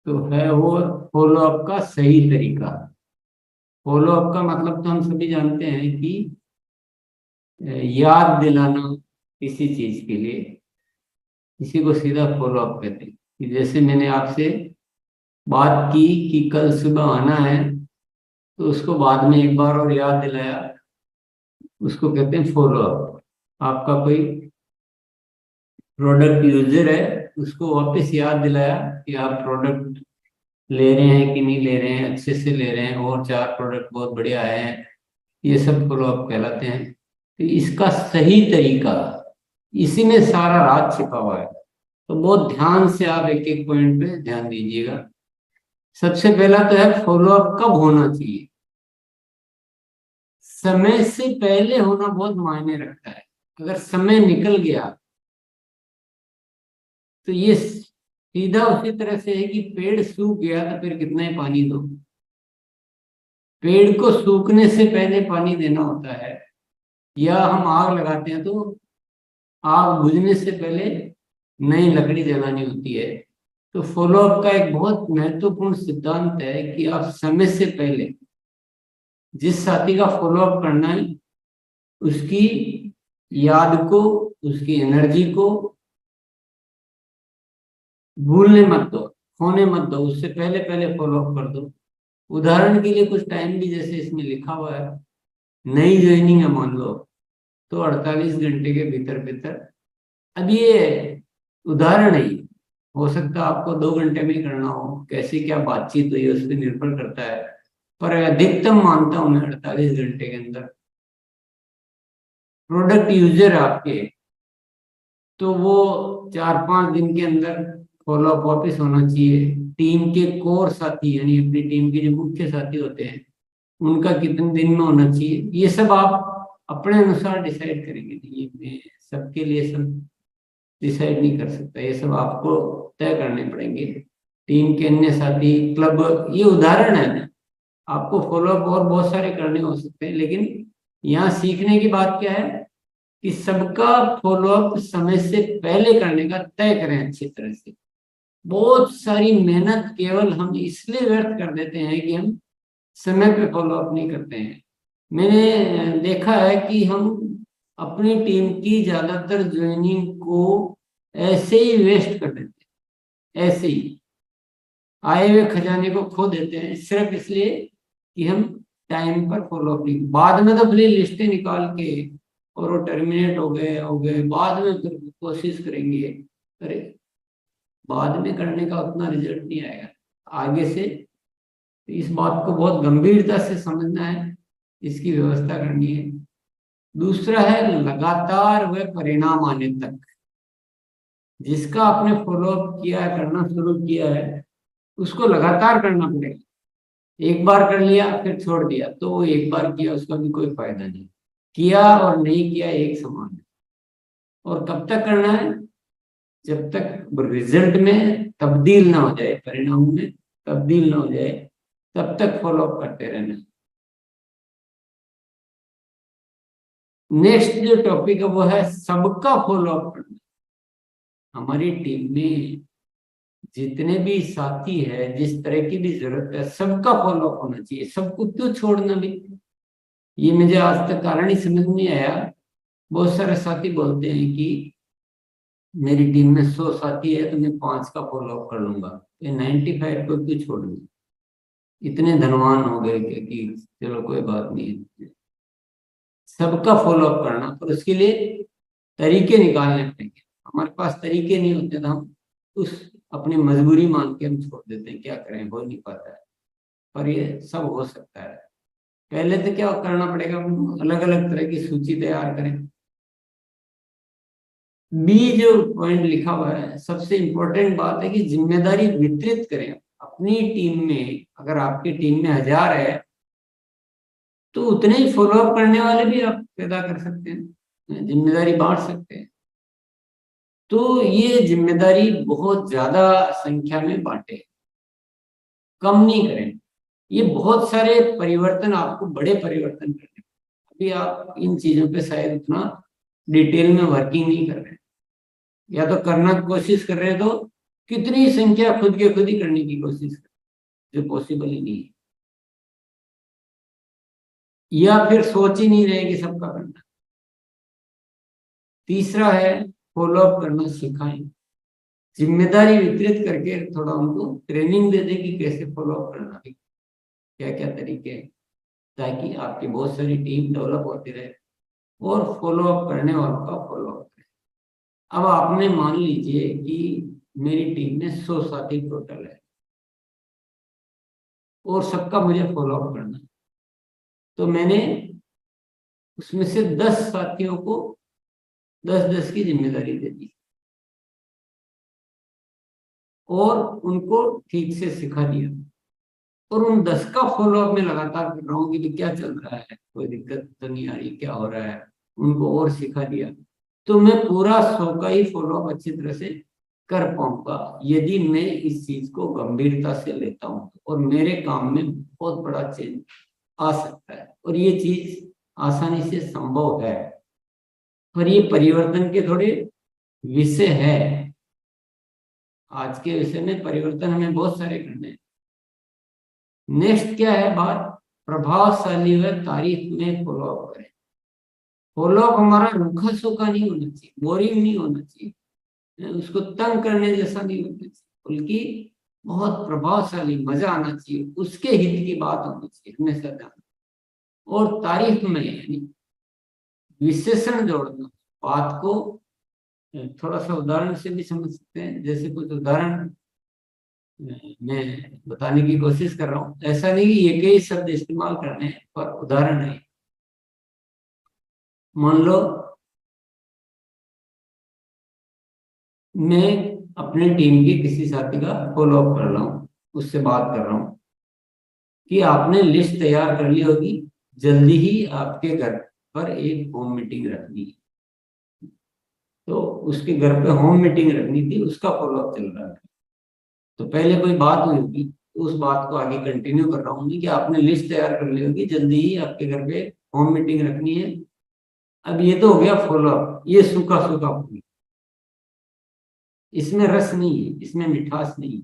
तो है वो फॉलो अप का सही तरीका। फॉलो अप का मतलब तो हम सभी जानते हैं कि याद दिलाना किसी चीज के लिए, इसी को सीधा फॉलो अप कहते हैं। कि जैसे मैंने आपसे बात की कि कल सुबह आना है, तो उसको बाद में एक बार और याद दिलाया, उसको कहते हैं फॉलो अप। आपका कोई प्रोडक्ट यूजर है, उसको वापस याद दिलाया कि आप प्रोडक्ट ले रहे हैं कि नहीं ले रहे हैं, अच्छे से ले रहे हैं, और चार प्रोडक्ट बहुत बढ़िया आए हैं, ये सब फॉलो अप कहलाते हैं। तो इसका सही तरीका, इसी में सारा राज छिपा हुआ है। तो बहुत ध्यान से आप एक एक पॉइंट पे ध्यान दीजिएगा। सबसे पहला तो है फॉलो अप कब होना चाहिए। समय से पहले होना बहुत मायने रखता है। अगर समय निकल गया तो ये सीधा उसी तरह से है कि पेड़ सूख गया तो फिर कितना ही पानी दो। पेड़ को सूखने से पहले पानी देना होता है। या हम आग लगाते हैं तो आग बुझने से पहले नई लकड़ी जलानी होती है। तो फॉलो अप का एक बहुत महत्वपूर्ण सिद्धांत है कि आप समय से पहले जिस साथी का फॉलो अप करना है, उसकी याद को, उसकी एनर्जी को भूलने मत दो, खोने मत दो, उससे पहले पहले फॉलो अप कर दो। उदाहरण के लिए कुछ टाइम भी जैसे इसमें लिखा हुआ है, नई ज्वाइनिंग है मान लो, तो 48 घंटे के भीतर भीतर। अब ये उदाहरण है, हो सकता है आपको 2 घंटे में ही करना हो, कैसी क्या बातचीत हुई है उस पर निर्भर करता है, पर अधिकतम मानता हूं मैं 48 घंटे के अंदर। प्रोडक्ट यूजर आपके, तो वो 4-5 दिन के अंदर फॉलो अप वापिस होना चाहिए। टीम के कोर साथी यानी अपनी टीम के जो मुख्य साथी होते हैं, उनका कितने दिन में होना चाहिए, ये सब आप अपने अनुसार डिसाइड करेंगे। ये मैं सबके लिए सब डिसाइड नहीं कर सकता, ये सब आपको तय करने पड़ेंगे। टीम के अन्य साथी, क्लब, ये उदाहरण है ना। आपको फॉलो अप और बहुत सारे करने हो सकते हैं, लेकिन यहाँ सीखने की बात क्या है कि सबका फॉलो अप समय से पहले करने का तय करें अच्छी तरह से। बहुत सारी मेहनत केवल हम इसलिए व्यर्थ कर देते हैं कि हम समय पे फॉलो अप नहीं करते हैं। मैंने देखा है कि हम अपनी टीम की ज्यादातर ज्वाइनिंग को ऐसे ही वेस्ट कर देते हैं, ऐसे ही आए हुए खजाने को खो देते हैं, सिर्फ इसलिए कि हम टाइम पर फॉलो अप नहीं। बाद में तो अपनी लिस्टें निकाल के और वो टर्मिनेट हो गए बाद में फिर कोशिश करेंगे। अरे बाद में करने का उतना रिजल्ट नहीं आएगा आगे से। तो इस बात को बहुत गंभीरता से समझना है, इसकी व्यवस्था करनी है। दूसरा है लगातार वह परिणाम आने तक। जिसका आपने फॉलो अप किया है, करना शुरू किया है, उसको लगातार करना पड़ेगा। एक बार कर लिया फिर छोड़ दिया तो वो एक बार किया उसका भी कोई फायदा नहीं। किया और नहीं किया एक समान है। और कब तक करना है? जब तक रिजल्ट में तब्दील ना हो जाए, परिणाम में तब्दील ना हो जाए, तब तक फॉलो अप करते रहना। नेक्स्ट जो टॉपिक है वो है सबका फॉलो अप करना। हमारी टीम में जितने भी साथी है, जिस तरह की भी जरूरत है, सबका फॉलो अप होना चाहिए। सबको क्यों छोड़ना भी, ये मुझे आज तक कारण ही समझ नहीं आया। बहुत सारे साथी बोलते हैं कि मेरी टीम में 100 साथी है तो मैं 5 का फॉलो अप कर लूंगा, ये 95 को क्यों छोड़ दूं? इतने धनवान हो गए कि चलो कोई बात नहीं है। सबका फॉलो अप करना, पर उसके लिए तरीके निकालने पड़ेंगे। हमारे पास तरीके नहीं होते तो हम उस अपनी मजबूरी मान के हम छोड़ देते हैं, क्या करें, हो नहीं पाता है। पर ये सब हो सकता है। पहले तो क्या करना पड़ेगा, अलग अलग तरह की सूची तैयार करें। बी जो पॉइंट लिखा हुआ है, सबसे इंपॉर्टेंट बात है कि जिम्मेदारी वितरित करें अपनी टीम में। अगर आपकी टीम में 1000 है तो उतने ही फॉलो अप करने वाले भी आप पैदा कर सकते हैं, जिम्मेदारी बांट सकते हैं। तो ये जिम्मेदारी बहुत ज्यादा संख्या में बांटे, कम नहीं करें। ये बहुत सारे परिवर्तन, आपको बड़े परिवर्तन करने। अभी आप इन चीजों पे शायद उतना डिटेल में वर्किंग नहीं कर रहे हैं, या तो करना कोशिश कर रहे हैं तो कितनी संख्या खुद के खुद ही करने की कोशिश कर, जो पॉसिबल ही नहीं है, या फिर सोच ही नहीं रहे कि सबका करना। तीसरा है फॉलो अप करना सिखाएं, जिम्मेदारी वितरित करके थोड़ा उनको ट्रेनिंग दे दें कि कैसे फॉलो अप करना है, क्या क्या तरीके हैं, ताकि आपकी बहुत सारी टीम डेवलप होती रहे और फॉलो अप करने वालों का फॉलो अप करें। अब आपने मान लीजिए कि मेरी टीम में 100 साथी टोटल है और सबका मुझे फॉलो अप करना है, तो मैंने उसमें से 10 साथियों को 10-10 की जिम्मेदारी दे दी और उनको ठीक से सिखा दिया, और उन 10 का फॉलोअप में लगातार कर रहा हूँ कि क्या चल रहा है, कोई दिक्कत तो नहीं आ रही, क्या हो रहा है, उनको और सिखा दिया। तो मैं पूरा 100 का ही फॉलोअप अच्छी तरह से कर पाऊंगा यदि मैं इस चीज को गंभीरता से लेता हूँ, और मेरे काम में बहुत बड़ा चेंज आ सकता है, और ये चीज आसानी से संभव है। पर ये परिवर्तन के थोड़े विषय है, आज के विषय में परिवर्तन हमें बहुत सारे करने हैं। नेक्स्ट क्या है बात, प्रभावशाली व तारीफ में फॉलो अप करें। फॉलो अप हमारा रूखा सूखा नहीं होना चाहिए, बोरिंग नहीं होना चाहिए, उसको तंग करने जैसा नहीं होना चाहिए, बल्कि बहुत प्रभावशाली, मजा आना चाहिए, उसके हित की बात होनी चाहिए हमेशा ध्यान। और तारीफ में यानी विशेषण जोड़ना, बात को थोड़ा सा उदाहरण से भी समझ सकते हैं, जैसे कुछ उदाहरण मैं बताने की कोशिश कर रहा हूँ, ऐसा नहीं कि एक ही शब्द इस्तेमाल करने हैं, पर उदाहरण है। मान लो मैं अपने टीम के किसी साथी का फॉलो अप कर रहा हूँ, उससे बात कर रहा हूँ कि आपने लिस्ट तैयार कर ली होगी, जल्दी ही आपके घर पर एक होम मीटिंग रखनी है, तो उसके घर पे होम मीटिंग रखनी थी, उसका फॉलो अप चल रहा है। तो पहले कोई बात हुई होगी, तो उस बात को आगे कंटिन्यू कर रहा हूँ कि आपने लिस्ट तैयार कर ली होगी, जल्दी ही आपके घर पे होम मीटिंग रखनी है। अब ये तो हो गया फॉलो अप, ये सूखा सूखा फॉलो, इसमें रस नहीं है, इसमें मिठास नहीं है,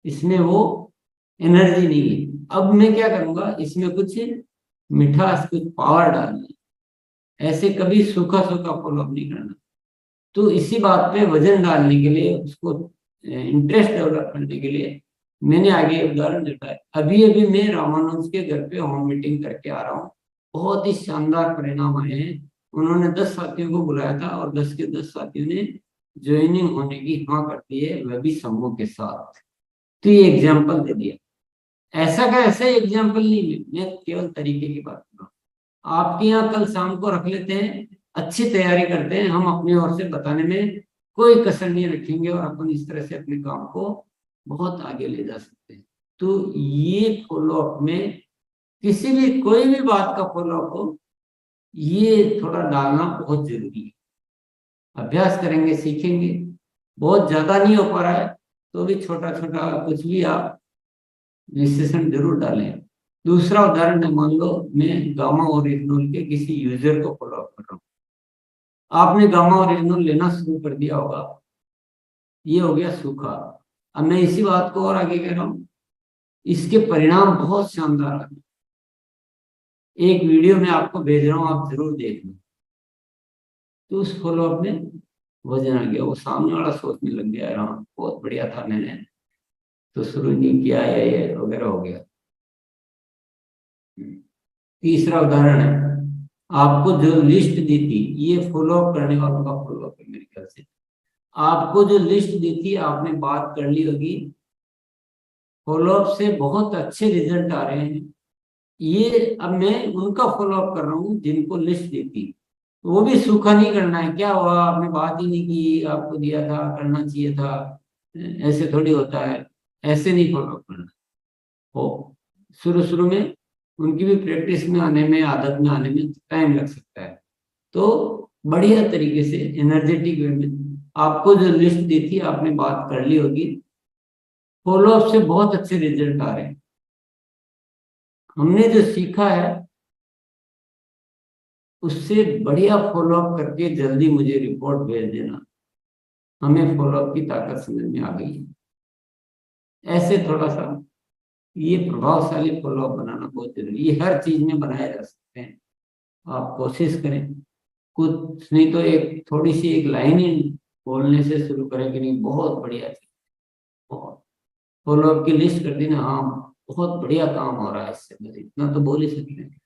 इसमें वो एनर्जी नहीं है। अब मैं क्या करूंगा, इसमें कुछ मिठास, कुछ पावर डालना है, ऐसे कभी सूखा सूखा फॉलो अप नहीं करना। तो इसी बात पे वजन डालने के लिए, उसको इंटरेस्ट डेवलप करने के लिए मैंने आगे उदाहरण देखा है। अभी अभी मैं रामानुज के घर पे होम मीटिंग करके आ रहा हूँ, बहुत ही शानदार परिणाम आए हैं। उन्होंने 10 साथियों को बुलाया था और 10 के 10 साथियों ने ज्वाइनिंग होने की हाँ कर दी है, वह भी समूह के साथ। तो ये एग्जाम्पल दे दिया, ऐसा का ऐसा एग्जाम्पल नहीं, मैं केवल तरीके की बात कर रहा हूँ। आपके यहाँ कल शाम को रख लेते हैं, अच्छी तैयारी करते हैं, हम अपनी ओर से बताने में कोई कसर नहीं रखेंगे, और अपन इस तरह से अपने काम को बहुत आगे ले जा सकते हैं। तो ये फॉलो अप में किसी भी कोई भी बात का फॉलो अप हो, ये थोड़ा डालना बहुत जरूरी है। अभ्यास करेंगे सीखेंगे, बहुत ज्यादा नहीं हो पा रहा है तो भी छोटा छोटा कुछ भी आप विशेषण जरूर डालें। दूसरा उदाहरण है, मान लो मैं गामा ओरिजिनल के किसी यूजर को फॉलो अप कर रहा हूँ, आपने गामा ओरिजिनल लेना शुरू कर दिया होगा, ये हो गया सूखा। अब मैं इसी बात को और आगे कह रहा हूँ, इसके परिणाम बहुत शानदार आ, एक वीडियो में आपको भेज रहा हूँ, आप जरूर देख लो। तो उस फॉलो अप में वजन आ गया, वो सामने वाला सोचने लग गया, हाँ बहुत बढ़िया था, मैंने तो शुरू नहीं किया, या ये वगैरह हो गया। तीसरा उदाहरण है, आपको जो लिस्ट दी थी, ये फॉलो अप करने वालों का फॉलो अप है मेरे ख्याल से। आपको जो लिस्ट दी थी, आपने बात कर ली होगी, फॉलोअप से बहुत अच्छे रिजल्ट आ रहे हैं। ये अब मैं उनका फॉलोअप कर रहा हूँ जिनको लिस्ट दी थी, वो भी सूखा नहीं करना है, क्या हुआ आपने बात ही नहीं की, आपको दिया था, करना चाहिए था, ऐसे थोड़ी होता है, ऐसे नहीं फॉलोअप करना हो। शुरू शुरू में उनकी भी प्रैक्टिस में आने में, आदत में आने में टाइम लग सकता है। तो बढ़िया तरीके से एनर्जेटिक वे में, आपको जो लिस्ट दी थी आपने बात कर ली होगी, फॉलोअप से बहुत अच्छे रिजल्ट आ रहे हैं। हमने जो सीखा है उससे बढ़िया फॉलोअप करके जल्दी मुझे रिपोर्ट भेज देना। हमें फॉलोअप की ताकत समझ में आ गई है। ऐसे थोड़ा सा ये प्रभावशाली फॉलोअप बनाना बहुत जरूरी है। ये हर चीज में बनाए जा सकते हैं, आप कोशिश करें। कुछ नहीं तो एक थोड़ी सी एक लाइन ही बोलने से शुरू करें कि नहीं बहुत बढ़िया चीज, बहुत फॉलोअप की लिस्ट कर दी ना, हाँ बहुत बढ़िया काम हो रहा है इससे, बस इतना तो बोल ही सकते हैं।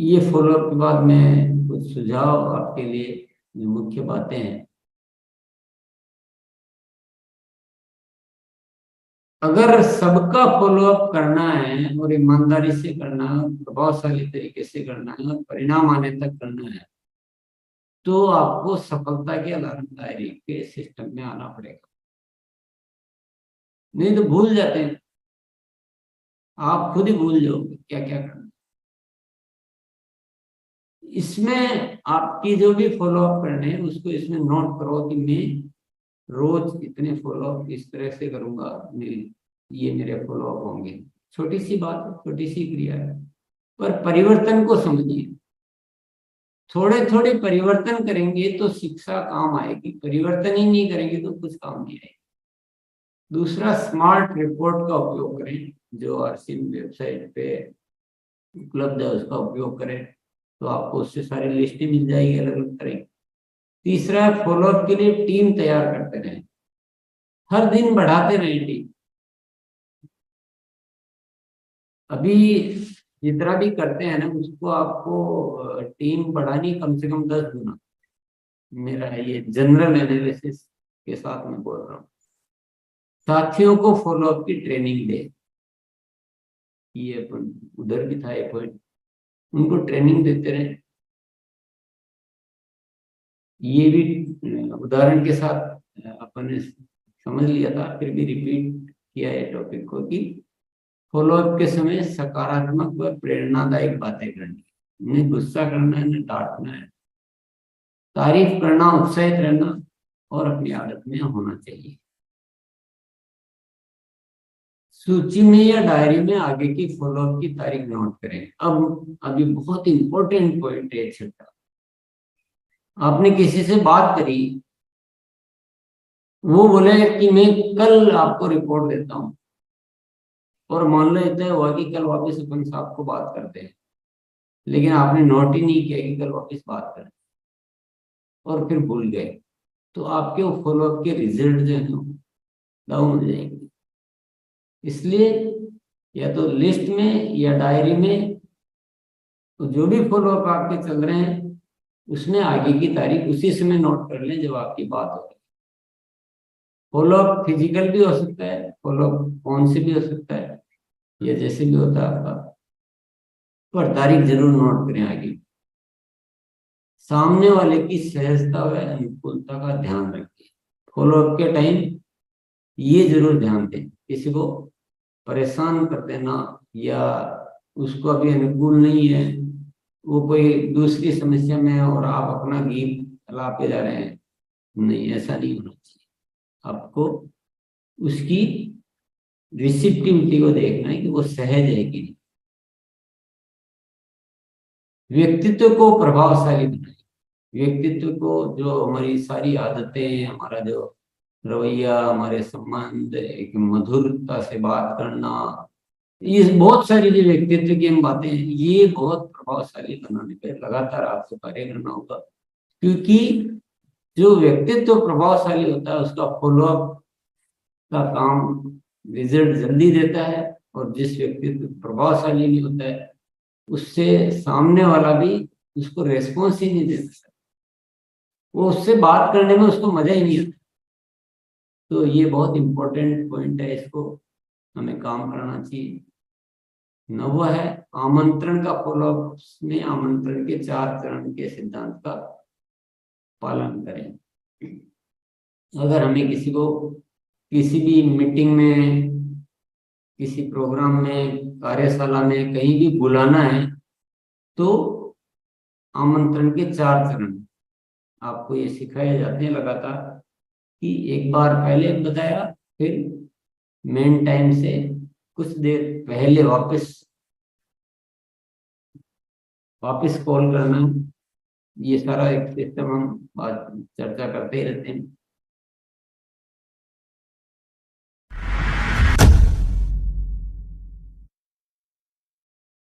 ये फॉलोअप के बाद में कुछ सुझाव आपके लिए, जो मुख्य बातें हैं। अगर सबका फॉलोअप करना है और ईमानदारी से करना है, प्रभावशाली तरीके से करना है और परिणाम आने तक करना है, तो आपको सफलता के अलार्म डायरी के सिस्टम में आना पड़ेगा। नहीं तो भूल जाते हैं, आप खुद ही भूल जाओगे क्या क्या करना। इसमें आपकी जो भी फॉलोअप करने हैं उसको इसमें नोट करो कि मैं रोज इतने फॉलोअप इस तरह से करूंगा, मैं ये मेरे फॉलोअप होंगे। छोटी सी बात है, छोटी सी क्रिया है, पर परिवर्तन को समझिए। थोड़े थोड़े परिवर्तन करेंगे तो शिक्षा काम आएगी, परिवर्तन ही नहीं करेंगे तो कुछ काम नहीं आएगा। दूसरा, स्मार्ट रिपोर्ट का उपयोग करें, जो आरसीएम वेबसाइट पे उपलब्ध है उसका उपयोग करें, तो आपको उससे सारी लिस्टें मिल जाएगी अलग अलग तरह की। तीसरा, फॉलोअप के लिए टीम तैयार करते रहें, हर दिन बढ़ाते रहें टीम। अभी जितना भी करते हैं ना उसको आपको टीम बढ़ानी कम से कम 10 गुना। मेरा ये जनरल एनालिसिस के साथ मैं बोल रहा हूँ। साथियों को फॉलोअप की ट्रेनिंग दे, ये अपन उधर भी था एक पॉइंट, उनको ट्रेनिंग देते रहे। ये भी उदाहरण के साथ अपन ने समझ लिया था, फिर भी रिपीट किया है टॉपिक को कि फॉलोअप के समय सकारात्मक व प्रेरणादायक बातें करनी, उन्हें गुस्सा करना है, न डांटना है, तारीफ करना, उत्साहित रहना और अपनी आदत में होना चाहिए। सूची में या डायरी में आगे की फॉलोअप की तारीख नोट करें। अब अभी बहुत इंपॉर्टेंट पॉइंट है छठा। आपने किसी से बात करी, वो बोले कि मैं कल आपको रिपोर्ट देता हूँ, और मान लो इतना हुआ कि कल वापस अपन साहब को बात करते हैं, लेकिन आपने नोट ही नहीं किया कि कल वापस बात करें और फिर भूल गए, तो आपके वो फॉलोअप के रिजल्ट जो है डाउन हो जाएंगे। इसलिए या तो लिस्ट में या डायरी में, तो जो भी फॉलोअप आपके चल रहे हैं उसमें आगे की तारीख उसी समय नोट कर लें जब आपकी बात हो। फॉलोअप फिजिकल भी हो सकता है, फॉलोअप फोन से भी हो सकता है, या जैसे भी होता है आपका, पर तारीख जरूर नोट करें आगे। सामने वाले की सहजता व अनुकूलता का ध्यान रखें। फॉलोअप के टाइम ये जरूर ध्यान दें, किसी को परेशान कर देना या उसको अभी अनुकूल नहीं है, वो कोई दूसरी समस्या में है और आप अपना गीत चलाते जा रहे हैं, नहीं, ऐसा नहीं होना चाहिए। आपको उसकी रिसिप्टिविटी को देखना है कि वो सहज है कि नहीं। व्यक्तित्व को प्रभावशाली बनाए, व्यक्तित्व को, जो हमारी सारी आदतें, हमारा जो रवैया, हमारे संबंध, एक मधुरता से बात करना, ये बहुत सारी जो व्यक्तित्व की हम बातें हैं, ये बहुत प्रभावशाली बनाने पे लगातार आपको कार्य करना होगा। क्योंकि जो व्यक्तित्व प्रभावशाली होता है उसका फॉलोअप का काम रिजल्ट जल्दी देता है, और जिस व्यक्तित्व प्रभावशाली नहीं होता है उससे सामने वाला भी उसको रेस्पॉन्स ही नहीं देता, वो उससे बात करने में उसको मजा ही नहीं आता। तो ये बहुत इंपॉर्टेंट पॉइंट है, इसको हमें काम करना चाहिए। नौवा है आमंत्रण का फॉलोअप में आमंत्रण के 4 चरण के सिद्धांत का पालन करें। अगर हमें किसी को किसी भी मीटिंग में, किसी प्रोग्राम में, कार्यशाला में कहीं भी बुलाना है, तो आमंत्रण के 4 चरण आपको ये सिखाए जाते हैं लगातार, कि एक बार पहले बताया, फिर मेन टाइम से कुछ देर पहले वापस वापस कॉल करना, ये सारा एक सिस्टम हम आज चर्चा करते ही रहते हैं।